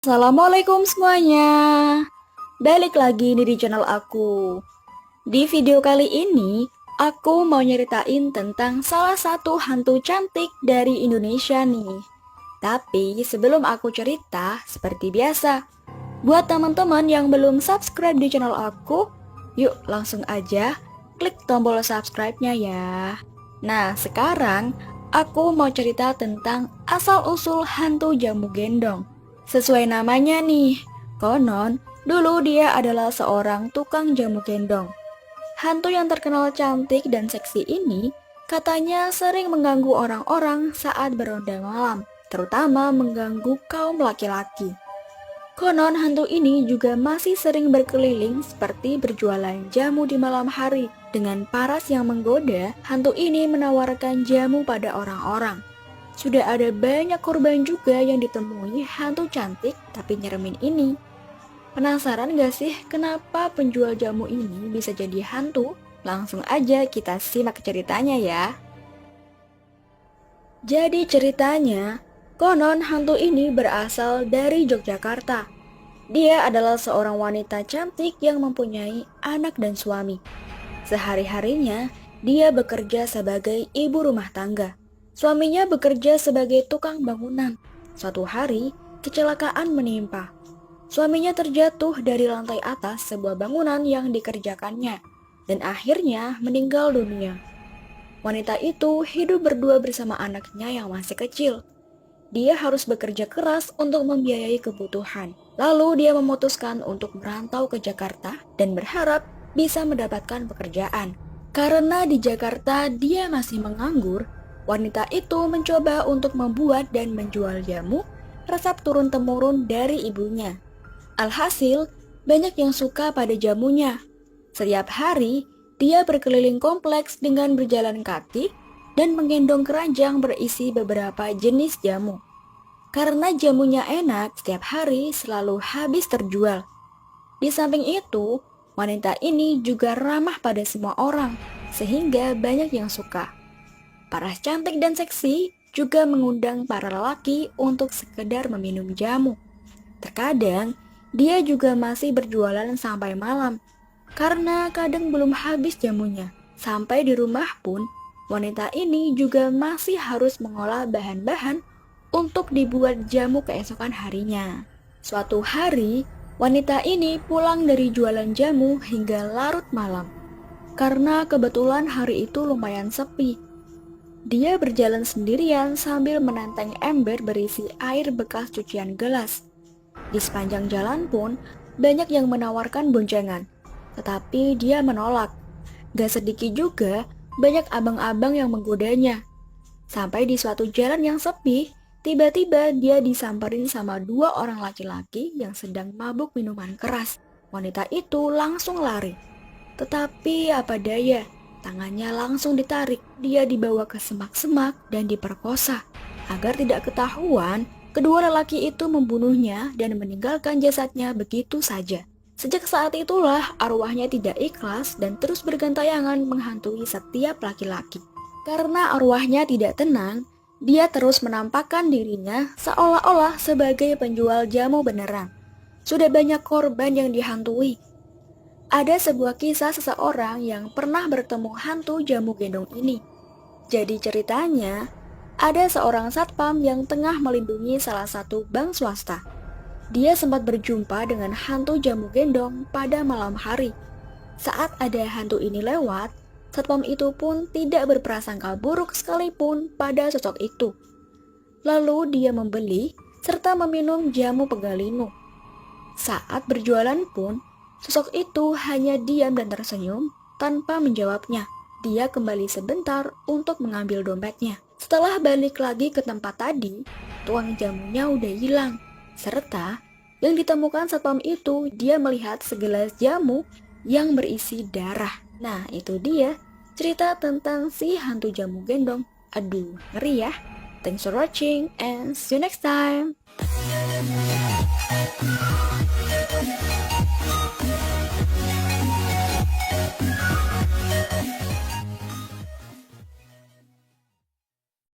Assalamualaikum semuanya. Balik lagi nih di channel aku. Di video kali ini, aku mau nyeritain tentang salah satu hantu cantik dari Indonesia nih. Tapi sebelum aku cerita, seperti biasa, buat teman-teman yang belum subscribe di channel aku, yuk langsung aja klik tombol subscribe-nya ya. Nah, sekarang aku mau cerita tentang asal-usul hantu jamu gendong. Sesuai namanya nih, konon dulu dia adalah seorang tukang jamu gendong. Hantu yang terkenal cantik dan seksi ini katanya sering mengganggu orang-orang saat beronda malam, terutama mengganggu kaum laki-laki. Konon hantu ini juga masih sering berkeliling seperti berjualan jamu di malam hari. Dengan paras yang menggoda, hantu ini menawarkan jamu pada orang-orang. Sudah ada banyak korban juga yang ditemui hantu cantik tapi nyeremin ini. Penasaran gak sih kenapa penjual jamu ini bisa jadi hantu? Langsung aja kita simak ceritanya ya. Jadi ceritanya, konon hantu ini berasal dari Yogyakarta. Dia adalah seorang wanita cantik yang mempunyai anak dan suami. Sehari-harinya, dia bekerja sebagai ibu rumah tangga. Suaminya bekerja sebagai tukang bangunan. Suatu hari, kecelakaan menimpa. Suaminya terjatuh dari lantai atas sebuah bangunan yang dikerjakannya, dan akhirnya meninggal dunia. Wanita itu hidup berdua bersama anaknya yang masih kecil. Dia harus bekerja keras untuk membiayai kebutuhan. Lalu dia memutuskan untuk merantau ke Jakarta dan berharap bisa mendapatkan pekerjaan. Karena di Jakarta dia masih menganggur, wanita itu mencoba untuk membuat dan menjual jamu resep turun-temurun dari ibunya. Alhasil, banyak yang suka pada jamunya. Setiap hari, dia berkeliling kompleks dengan berjalan kaki dan menggendong keranjang berisi beberapa jenis jamu. Karena jamunya enak, setiap hari selalu habis terjual. Di samping itu, wanita ini juga ramah pada semua orang, sehingga banyak yang suka. Paras cantik dan seksi juga mengundang para lelaki untuk sekedar meminum jamu. Terkadang, dia juga masih berjualan sampai malam, karena kadang belum habis jamunya. Sampai di rumah pun, wanita ini juga masih harus mengolah bahan-bahan untuk dibuat jamu keesokan harinya. Suatu hari, wanita ini pulang dari jualan jamu hingga larut malam. Karena kebetulan hari itu lumayan sepi. Dia berjalan sendirian sambil menenteng ember berisi air bekas cucian gelas. Di sepanjang jalan pun, banyak yang menawarkan boncengan. Tetapi dia menolak. Gak sedikit juga banyak abang-abang yang menggodanya. Sampai di suatu jalan yang sepi, tiba-tiba dia disamperin sama dua orang laki-laki yang sedang mabuk minuman keras. Wanita itu langsung lari. Tetapi apa daya, tangannya langsung ditarik. Dia dibawa ke semak-semak dan diperkosa. Agar tidak ketahuan, kedua lelaki itu membunuhnya dan meninggalkan jasadnya begitu saja. Sejak saat itulah arwahnya tidak ikhlas dan terus bergantayangan menghantui setiap laki-laki. Karena arwahnya tidak tenang, dia terus menampakkan dirinya seolah-olah sebagai penjual jamu beneran. Sudah banyak korban yang dihantui. Ada sebuah kisah seseorang yang pernah bertemu hantu jamu gendong ini. Jadi ceritanya, ada seorang satpam yang tengah melindungi salah satu bank swasta. Dia sempat berjumpa dengan hantu jamu gendong pada malam hari. Saat ada hantu ini lewat, satpam itu pun tidak berprasangka buruk sekalipun pada sosok itu. Lalu dia membeli serta meminum jamu pegalinu. Saat berjualan pun, sosok itu hanya diam dan tersenyum tanpa menjawabnya. Dia kembali sebentar untuk mengambil dompetnya. Setelah balik lagi ke tempat tadi, tuang jamunya udah hilang. Serta yang ditemukan satpam itu, dia melihat segelas jamu yang berisi darah. Nah, itu dia cerita tentang si hantu jamu gendong. Aduh, ngeri ya. Thanks for watching and see you next time.